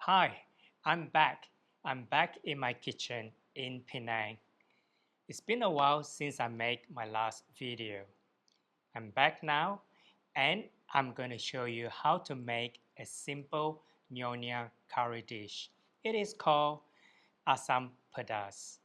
Hi, I'm back. I'm back in my kitchen in Penang. It's been a while since I made my last video. I'm back now and I'm going to show you how to make a simple nyonya curry dish. It is called asam pedas.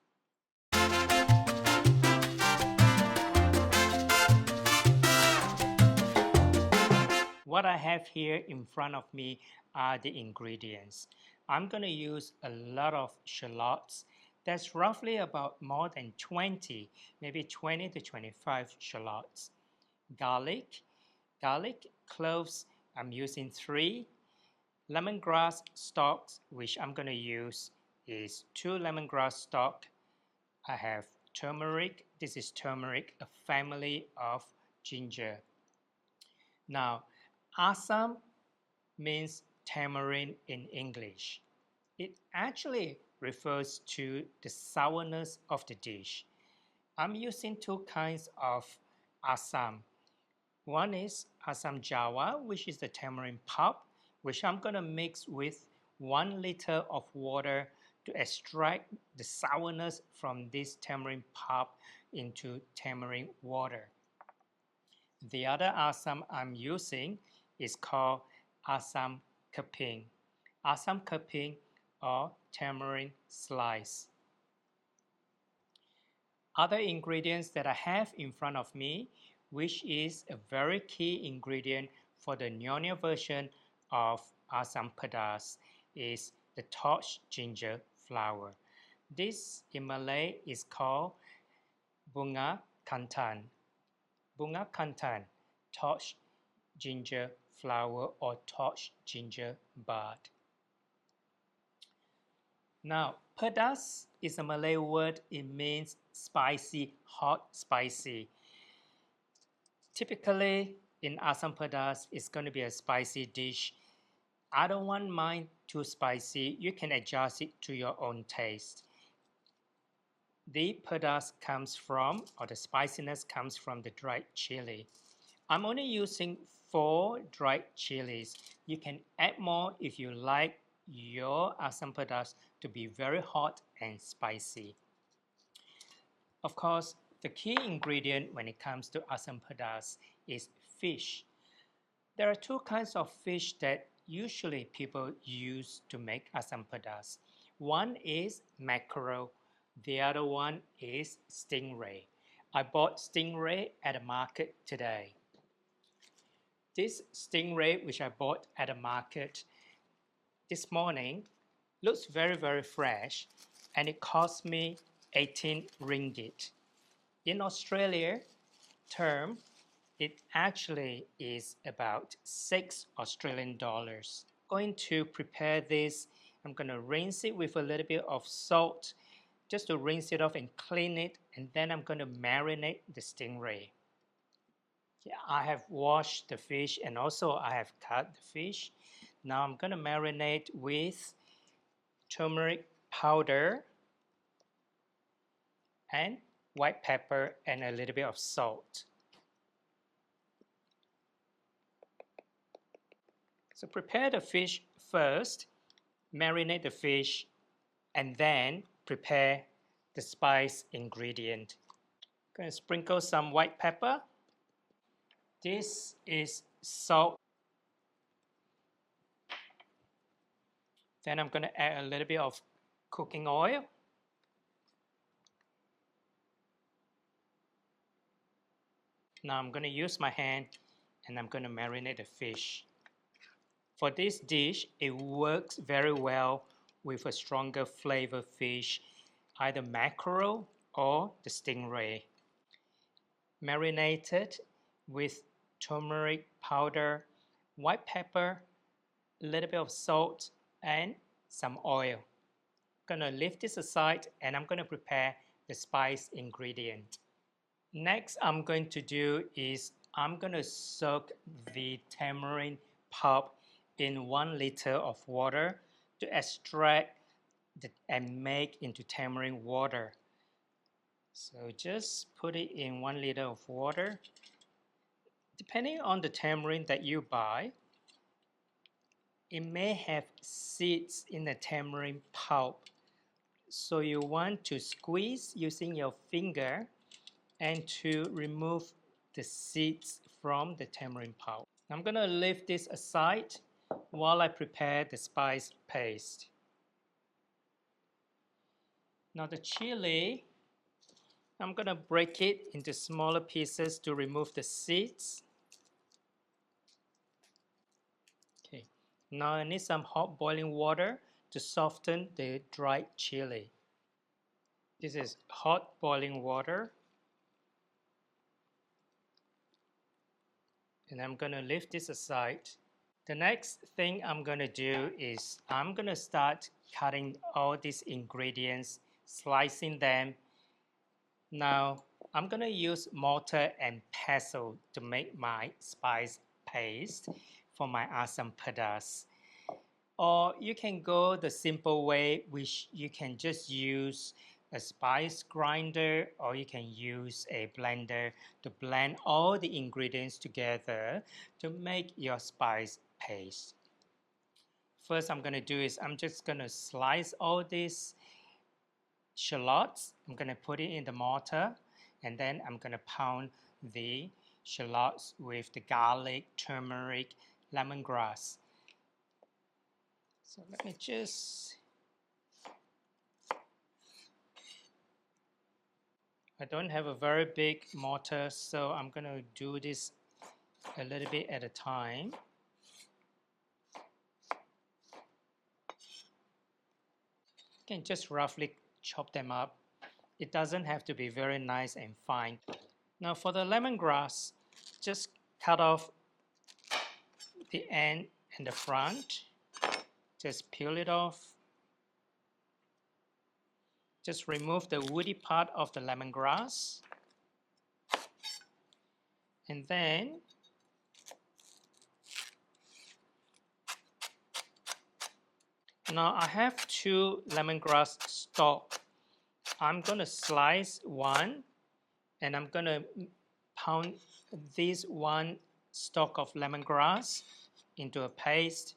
What I have here in front of me are the ingredients. I'm going to use a lot of shallots. That's roughly about more than 20, maybe 20 to 25 shallots. Garlic cloves, I'm using 3. Lemongrass stalks, which I'm going to use is 2 lemongrass stalk. I have turmeric. This is turmeric, a family of ginger. Now, asam means tamarind in English. It actually refers to the sourness of the dish. I'm using 2 kinds of asam. One is asam jawa, which is the tamarind pulp, which I'm going to mix with 1 liter of water to extract the sourness from this tamarind pulp into tamarind water. The other asam I'm using is called asam keping. Asam keping or tamarind slice. Other ingredients that I have in front of me, which is a very key ingredient for the nyonya version of asam pedas, is the torched ginger flower. This in Malay is called Bunga Kantan. Bunga Kantan, torched ginger flower or torched ginger bud. Now, pedas is a Malay word. It means spicy, hot, spicy. Typically, in asam pedas, it's going to be a spicy dish. I don't want mine too spicy. You can adjust it to your own taste. The pedas comes from, or the spiciness comes from the dried chili. I'm only using 4 dried chilies. You can add more if you like your asam pedas to be very hot and spicy. Of course, the key ingredient when it comes to asam pedas is fish. There are 2 kinds of fish that usually people use to make asam pedas. One is mackerel, the other one is stingray. I bought stingray at the market today. This stingray which I bought at the market this morning looks very fresh and it cost me 18 ringgit. In Australia term, it actually is about 6 Australian dollars. Going to prepare this, I'm going to rinse it with a little bit of salt just to rinse it off and clean it, and then I'm going to marinate the stingray. Yeah, I have washed the fish and also I have cut the fish. Now I'm going to marinate with turmeric powder and white pepper and a little bit of salt. So prepare the fish first, marinate the fish, and then prepare the spice ingredient. I'm going to sprinkle some white pepper. This is salt. Then I'm going to add a little bit of cooking oil. Now I'm going to use my hand and I'm going to marinate the fish. For this dish, it works very well with a stronger flavor fish, either mackerel or the stingray. Marinated with turmeric powder, white pepper, a little bit of salt, and some oil. I'm going to leave this aside and I'm going to prepare the spice ingredient. Next I'm going to do is I'm going to soak the tamarind pulp in 1 liter of water to extract and make into tamarind water. So just put it in 1 liter of water. Depending on the tamarind that you buy, it may have seeds in the tamarind pulp. So you want to squeeze using your finger and to remove the seeds from the tamarind pulp. I'm going to leave this aside while I prepare the spice paste. Now the chili, I'm going to break it into smaller pieces to remove the seeds. Okay. Now I need some hot boiling water to soften the dried chili. This is hot boiling water. And I'm going to leave this aside. The next thing I'm going to do is I'm going to start cutting all these ingredients, slicing them. Now I'm going to use mortar and pestle to make my spice paste for my asam pedas. Or you can go the simple way, which you can just use a spice grinder, or you can use a blender to blend all the ingredients together to make your spice paste. First I'm going to do is I'm just going to slice all these shallots. I'm going to put it in the mortar, and then I'm going to pound the shallots with the garlic, turmeric, lemongrass. So let me just, I don't have a very big mortar, so I'm going to do this a little bit at a time. You can just roughly chop them up. It doesn't have to be very nice and fine. Now for the lemongrass, just cut off the end and the front. Just peel it off. Just remove the woody part of the lemongrass. And then now I have 2 lemongrass stalks. I'm going to slice one, and I'm going to pound this one stalk of lemongrass into a paste.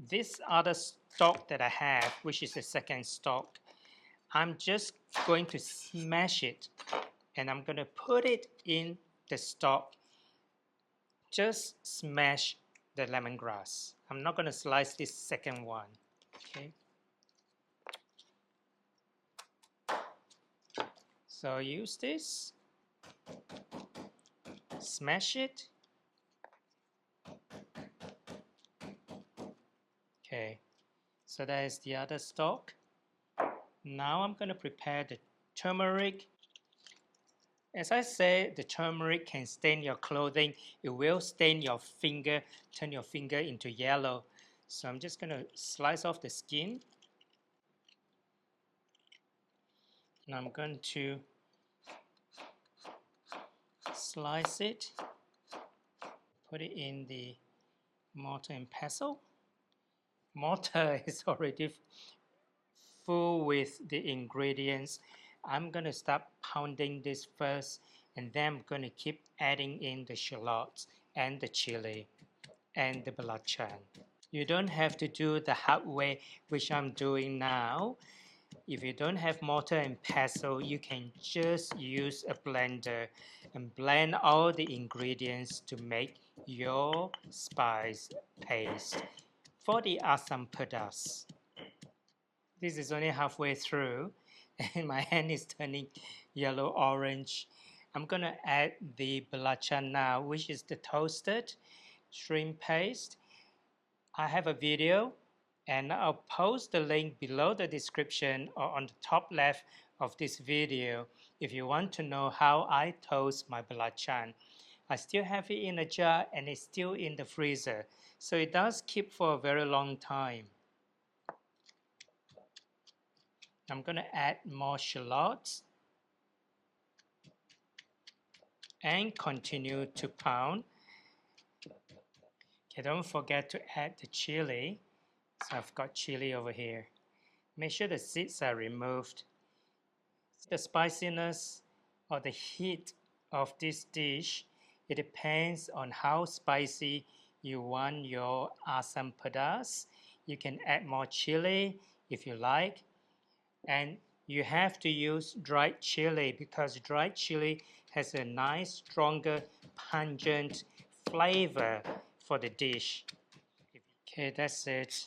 This other stalk that I have, which is the second stalk, I'm just going to smash it, and I'm going to put it in the stalk. Just smash the lemongrass. I'm not going to slice this second one. Okay. So use this, smash it. Okay, so that is the other stalk. Now I'm going to prepare the turmeric. As I said, the turmeric can stain your clothing. It will stain your finger, turn your finger into yellow. So I'm just going to slice off the skin. And I'm going to slice it, put it in the mortar and pestle. Mortar is already full with the ingredients. I'm going to start pounding this first, and then I'm going to keep adding in the shallots and the chili and the belachan. You don't have to do the hard way, which I'm doing now. If you don't have mortar and pestle, you can just use a blender and blend all the ingredients to make your spice paste for the asam pedas. This is only halfway through, and my hand is turning yellow-orange. I'm going to add the belachan now, which is the toasted shrimp paste. I have a video, and I'll post the link below the description or on the top left of this video if you want to know how I toast my belachan. I still have it in a jar, and it's still in the freezer, so it does keep for a very long time. I'm going to add more shallots and continue to pound. Okay, don't forget to add the chili. So I've got chili over here. Make sure the seeds are removed. The spiciness or the heat of this dish, it depends on how spicy you want your asam pedas. You can add more chili if you like. And you have to use dried chili because dried chili has a nice, stronger, pungent flavor for the dish. Okay, that's it.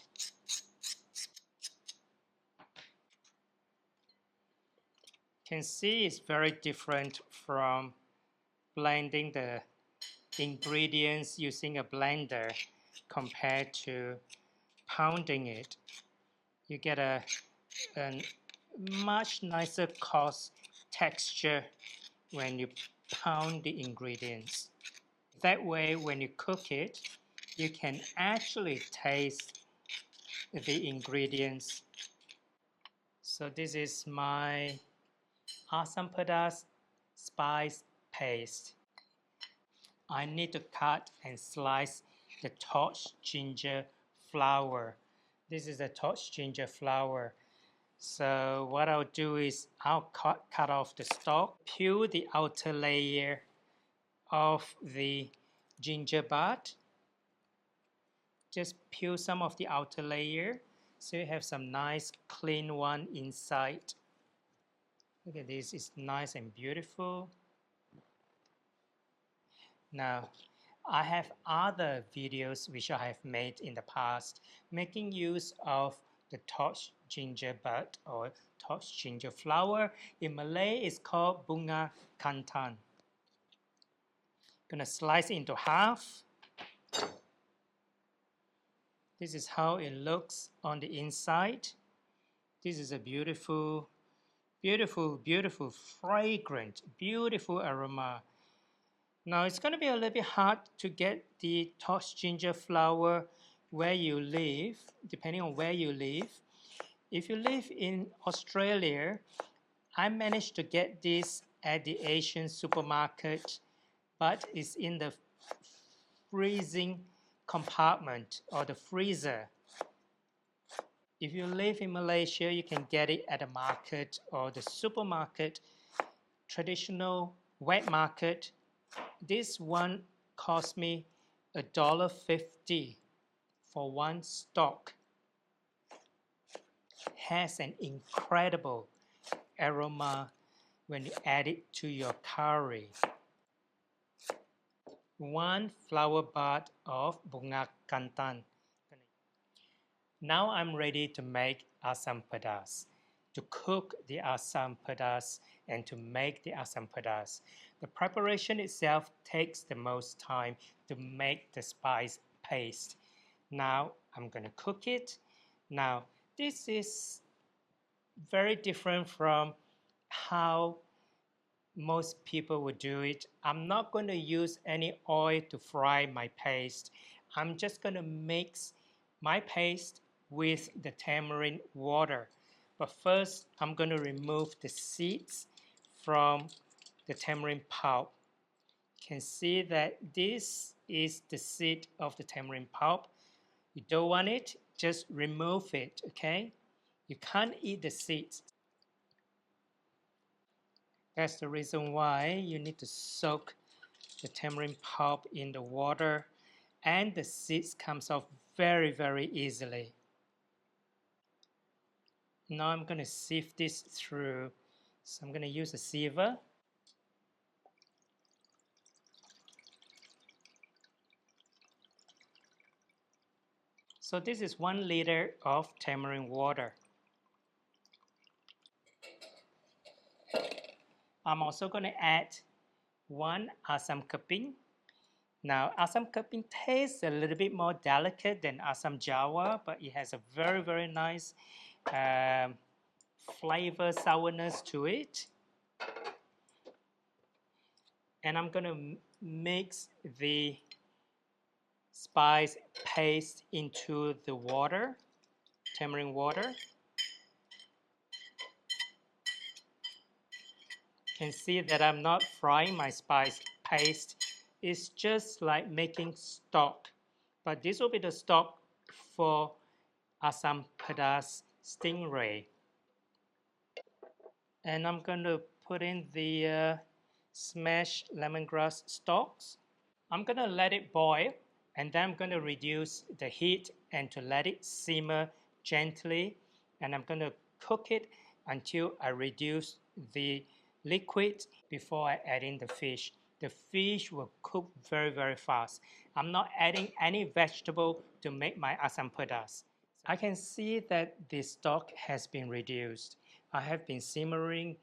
You can see it's very different from blending the ingredients using a blender compared to pounding it. You get a much nicer coarse texture when you pound the ingredients. That way, when you cook it, you can actually taste the ingredients. So this is my asam pedas spice paste. I need to cut and slice the torch ginger flower. This is the torch ginger flower. So what I'll do is I'll cut off the stalk, peel the outer layer of the ginger bud. Just peel some of the outer layer so you have some nice clean one inside. Look at this, it's nice and beautiful. Now, I have other videos which I have made in the past making use of the torch ginger bud or torch ginger flower. In Malay, it's called Bunga Kantan. Gonna slice it into half. This is how it looks on the inside. This is a beautiful, beautiful, beautiful, fragrant, beautiful aroma. Now it's going to be a little bit hard to get the torch ginger flower where you live, depending on where you live. If you live in Australia, I managed to get this at the Asian supermarket, but it's in the freezing compartment or the freezer. If you live in Malaysia, you can get it at the market or the supermarket, traditional wet market. This one cost me $1.50 for one stalk. Has an incredible aroma when you add it to your curry. One flower bud of Bunga Kantan. Now I'm ready to make asam pedas. To cook the asam pedas and to make the asam pedas. The preparation itself takes the most time to make the spice paste. Now I'm going to cook it. Now this is very different from how most people would do it. I'm not going to use any oil to fry my paste. I'm just going to mix my paste with the tamarind water. But first, I'm going to remove the seeds from the tamarind pulp. You can see that this is the seed of the tamarind pulp. You don't want it, just remove it, okay? You can't eat the seeds. That's the reason why you need to soak the tamarind pulp in the water, and the seeds comes off very, very easily. Now I'm going to sieve this through. So I'm going to use a siever. So this is 1 liter of tamarind water. I'm also going to add 1 asam keping. Now asam keping tastes a little bit more delicate than asam jawa, but it has a very, very nice flavor, sourness to it. And I'm going to mix the spice paste into the water, tamarind water. You can see that I'm not frying my spice paste. It's just like making stock. But this will be the stock for asam pedas stingray. And I'm going to put in the smashed lemongrass stalks. I'm going to let it boil And then I'm going to reduce the heat and to let it simmer gently. And I'm going to cook it until I reduce the liquid before I add in the fish. The fish will cook very, very fast. I'm not adding any vegetable to make my asam pedas. I can see that the stock has been reduced. I have been simmering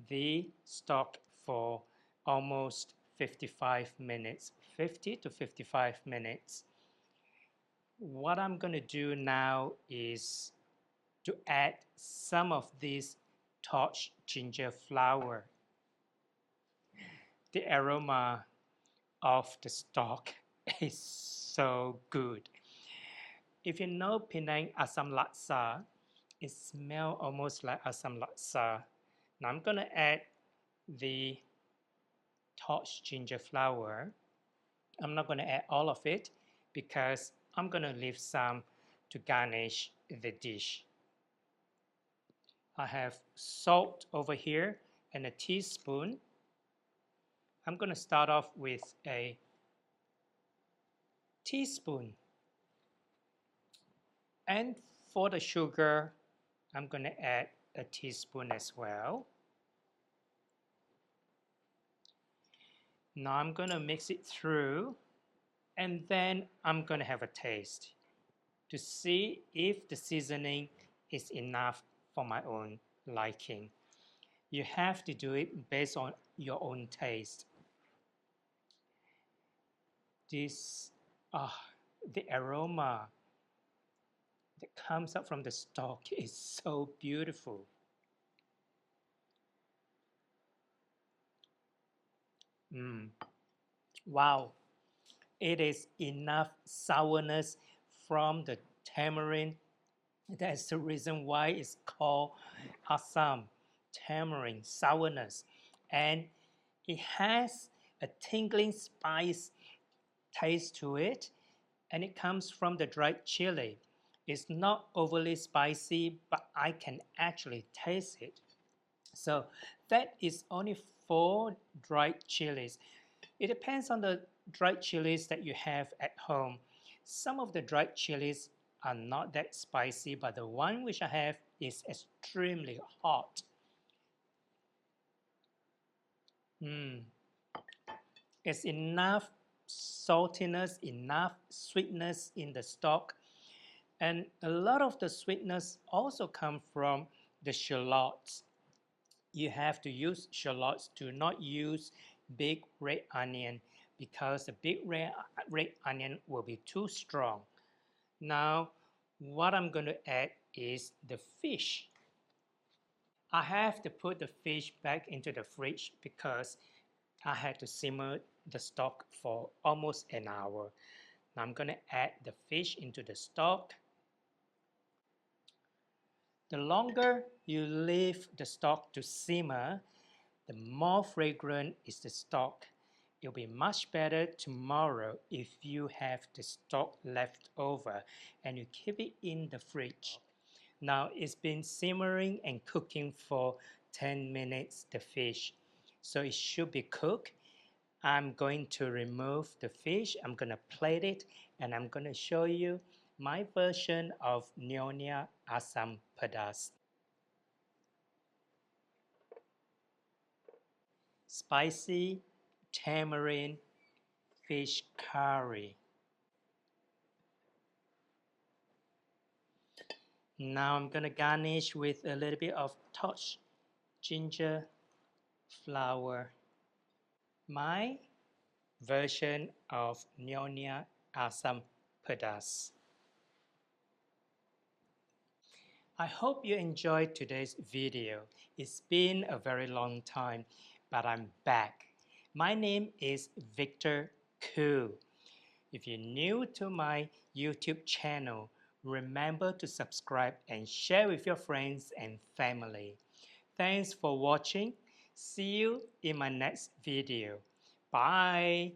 the stock for almost 55 minutes, 50 to 55 minutes. What I'm going to do now is to add some of this torch ginger flower. The aroma of the stock is so good. If you know Penang asam laksa, it smells almost like asam laksa. Now I'm going to add the torch ginger flower. I'm not going to add all of it because I'm going to leave some to garnish the dish. I have salt over here and a teaspoon. I'm going to start off with a teaspoon. And for the sugar, I'm going to add a teaspoon as well. Now I'm going to mix it through and then I'm going to have a taste to see if the seasoning is enough for my own liking. You have to do it based on your own taste. This, the aroma that comes up from the stock is so beautiful. Wow, it is enough sourness from the tamarind. That's the reason why it's called asam, tamarind, sourness. And it has a tingling spice taste to it, and it comes from the dried chili. It's not overly spicy, but I can actually taste it. So that is only 4 dried chilies. It depends on the dried chilies that you have at home. Some of the dried chilies are not that spicy, but the one which I have is extremely hot. It's enough saltiness, enough sweetness in the stock. And a lot of the sweetness also come from the shallots. You have to use shallots. Do not use big red onion because the big red onion will be too strong. Now, what I'm going to add is the fish. I have to put the fish back into the fridge because I had to simmer the stock for almost an hour. Now I'm going to add the fish into the stock. The longer you leave the stock to simmer, the more fragrant is the stock. It'll be much better tomorrow if you have the stock left over and you keep it in the fridge. Now it's been simmering and cooking for 10 minutes, the fish. So it should be cooked. I'm going to remove the fish. I'm going to plate it and I'm going to show you my version of nyonya asam pedas. Spicy tamarind fish curry. Now I'm going to garnish with a little bit of torch ginger flower. My version of nyonya asam pedas. I hope you enjoyed today's video. It's been a very long time, but I'm back. My name is Victor Koo. If you're new to my YouTube channel, remember to subscribe and share with your friends and family. Thanks for watching. See you in my next video. Bye.